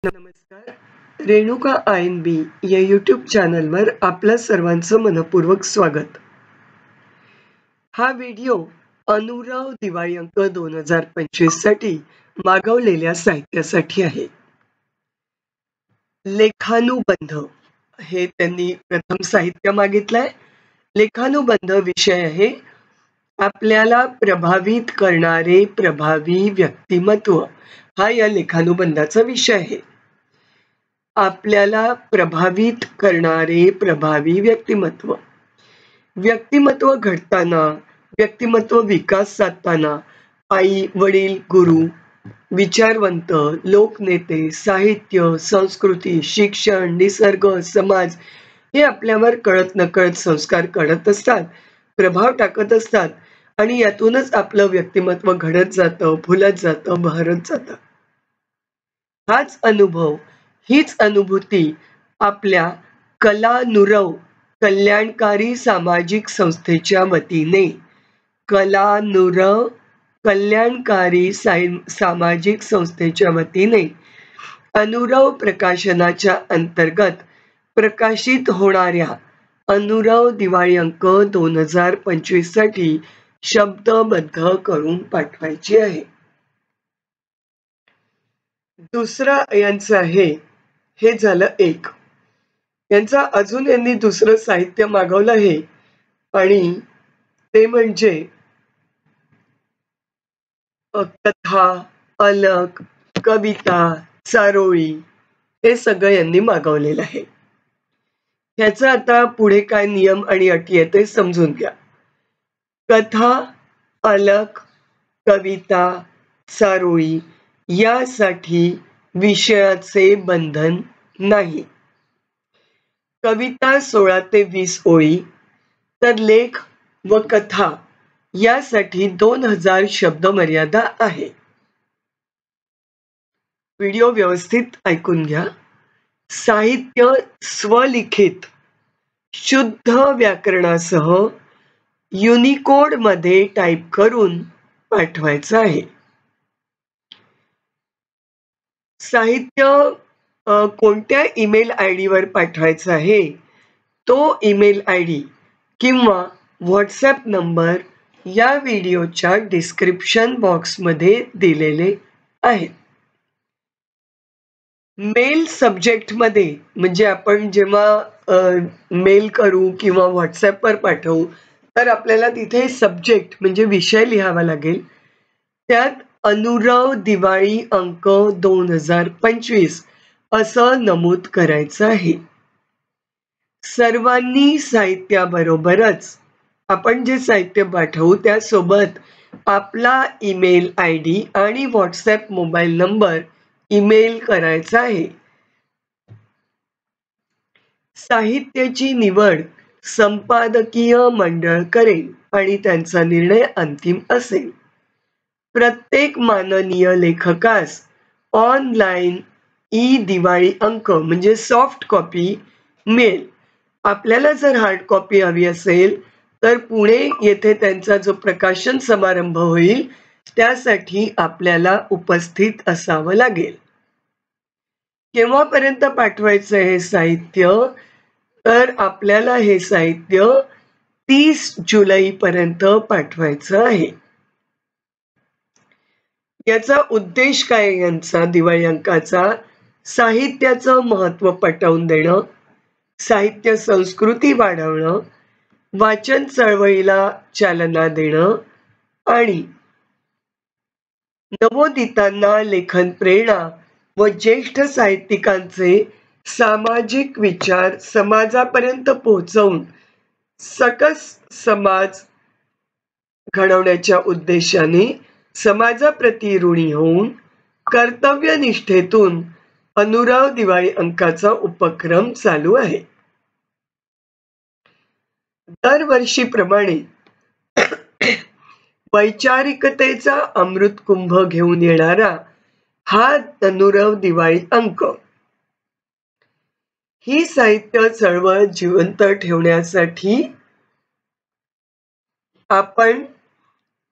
नमस्कार. रेणुका INB या YouTube चॅनलवर आपलं सर्वांचं मनपूर्वक स्वागत. हा व्हिडिओ अनुराव दिवाळी अंक 2025 साठी मागवलेल्या साहित्यासाठी आहे. लेखानुबंध हे त्यांनी प्रथम साहित्य मागितलंय. लेखानुबंध विषय आहे आपल्याला प्रभावित करणारे प्रभावी व्यक्तिमत्व. हा या लेखानुबंधाचा विषय आहे. आपल्याला प्रभावित करणारे प्रभावी व्यक्तिमत्व. व्यक्तिमत्व घडताना, व्यक्तिमत्व विकास साधताना आई, वडील, गुरु, विचारवंत, लोकनेते, साहित्य, संस्कृती, शिक्षण, निसर्ग, समाज हे आपल्यावर कळत नकळत संस्कार करत असतात, प्रभाव टाकत असतात आणि यातूनच आपलं व्यक्तिमत्व घडत जातं, फुलत जातं, बहरत जातं. हाच अनुभव, हीच अनुभूती आपल्या कलानुरव कल्याणकारी सामाजिक संस्थेच्या वतीने कलानुरव कल्याणकारी सामाजिक संस्थेच्या वतीने अनुरव प्रकाशनाच्या अंतर्गत प्रकाशित होणाऱ्या अनुरव दिवाळी अंक 2025 साठी शब्दबद्ध करून पाठवायची आहे. दुसरं यांचं आहे, हे झालं एक. यांचा अजून यांनी दुसरं साहित्य मागवलं आहे आणि ते म्हणजे कथा, अलक, कविता, चारोळी हे सगळं यांनी मागवलेलं आहे. ह्याचा आता पुढे काय नियम आणि अटी आहे ते समजून घ्या. कथा, अलक, कविता, चारोळी यासाठी विषयाचे बंधन नाही. कविता 16 ते 20 ओळी तर लेख व कथा यासाठी 2000 शब्द मर्यादा आहे. व्हिडिओ व्यवस्थित ऐकून घ्या. साहित्य स्वलिखित शुद्ध व्याकरणासह युनिकोड मध्ये टाईप करून पाठवायचं आहे. साहित्य कोणत्या ईमेल ID वर पाठवायचं आहे तो ईमेल ID किंवा व्हॉट्सॲप नंबर या व्हिडिओच्या डिस्क्रिप्शन बॉक्समध्ये दिलेले आहेत. मेल सब्जेक्टमध्ये म्हणजे आपण जेव्हा मेल करू किंवा व्हॉट्सॲपवर पाठवू तर आपल्याला तिथे सब्जेक्ट म्हणजे विषय लिहावा लागेल. त्यात अनुराव दिवाळी अंक 2025 असं नमूद करायचं आहे. सर्वांनी साहित्याबरोबरच आपण जे साहित्य पाठवू त्यासोबत आपला ईमेल ID आणि व्हॉट्सॲप मोबाईल नंबर ईमेल करायचा आहे. साहित्याची निवड संपादकीय मंडळ करेल आणि त्यांचा निर्णय अंतिम असेल. प्रत्येक माननीय लेखकास ऑनलाईन दिवाळी अंक म्हणजे सॉफ्ट कॉपी मिळेल. आपल्याला जर हार्ड कॉपी हवी असेल तर पुणे येथे त्यांचा जो प्रकाशन समारंभ होईल त्यासाठी आपल्याला उपस्थित असावं लागेल. केव्हापर्यंत पाठवायचं हे साहित्य तर आपल्याला हे साहित्य 30 जुलै पर्यंत पाठवायचं आहे. याचा उद्देश काय यांचा दिवाळी अंकाचा साहित्याचं महत्त्व पटवून देणं, साहित्य संस्कृती वाढवणं, वाचन चळवळीला चालना देणं आणि नवोदितांना लेखन प्रेरणा व ज्येष्ठ साहित्यिकांचे सामाजिक विचार समाजापर्यंत पोहोचवून सकस समाज घडवण्याच्या उद्देशाने समाजाप्रती ऋणी होऊन कर्तव्यनिष्ठेतून अनुराव दिवाळी अंकाचा उपक्रम चालू आहे. दरवर्षीप्रमाणे वैचारिकतेचा अमृत कुंभ घेऊन येणारा हा अनुराव दिवाळी अंक ही साहित्य चळवळ जिवंत ठेवण्यासाठी आपण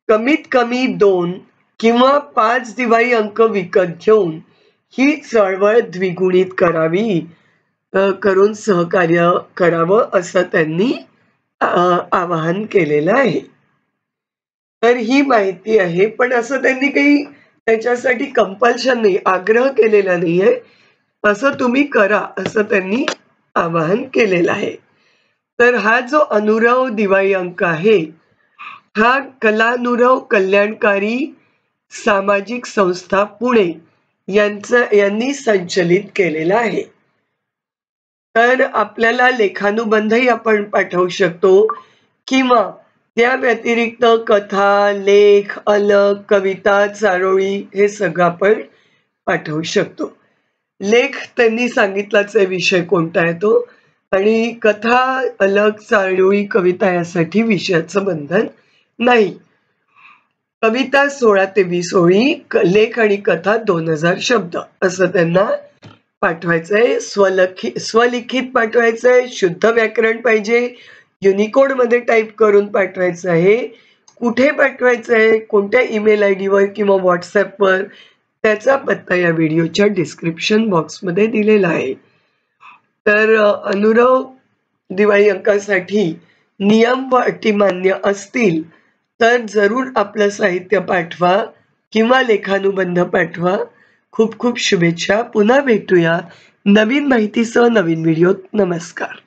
कमीत कमी 2 किंवा 5 दिवाळी अंक विकत घेऊन ही चळवळ द्विगुणित करावी, करून सहकार्य करावं असं त्यांनी आवाहन केलेलं आहे. तर ही माहिती आहे, पण असं त्यांनी काही त्याच्यासाठी कंपल्शन नाही, आग्रह केलेला नाहीये. असं तुम्ही करा असं त्यांनी आवाहन केलेलं आहे. तर हा जो अनुराव दिवाळी अंक आहे, हा कलानुराव कल्याणकारी सामाजिक संस्था पुणे यांनी संचलित केलेला आहे. तर आपल्याला लेखानुबंधही आपण पाठवू शकतो किंवा त्या व्यतिरिक्त कथा, लेख, अलग, कविता, चारोळी हे सगळं आपण पाठवू शकतो. लेख त्यांनी सांगितलाच आहे विषय कोणता आहे तो, आणि कथा, अलग, चारोळी, कविता यासाठी विषयाचं बंधन नाही. कविता 16 ते 20 ओळी, लेख आणि कथा 2000 शब्द असं त्यांना पाठवायचंय. स्वलिखित पाठवायचंय, शुद्ध व्याकरण पाहिजे, युनिकोड मध्ये टाईप करून पाठवायचं आहे. कुठे पाठवायचं आहे, कोणत्या ईमेल आयडी वर किंवा व्हॉट्सअपवर, त्याचा पत्ता या व्हिडिओच्या डिस्क्रिप्शन बॉक्समध्ये दिलेला आहे. तर अनुराव दिवाळी अंकासाठी नियम व अटी मान्य असतील तर जरूर आपलं साहित्य पाठवा किंवा लेखानुबंध पाठवा. खूप खूप शुभेच्छा. पुन्हा भेटूया नवीन माहितीसह नवीन व्हिडिओत. नमस्कार.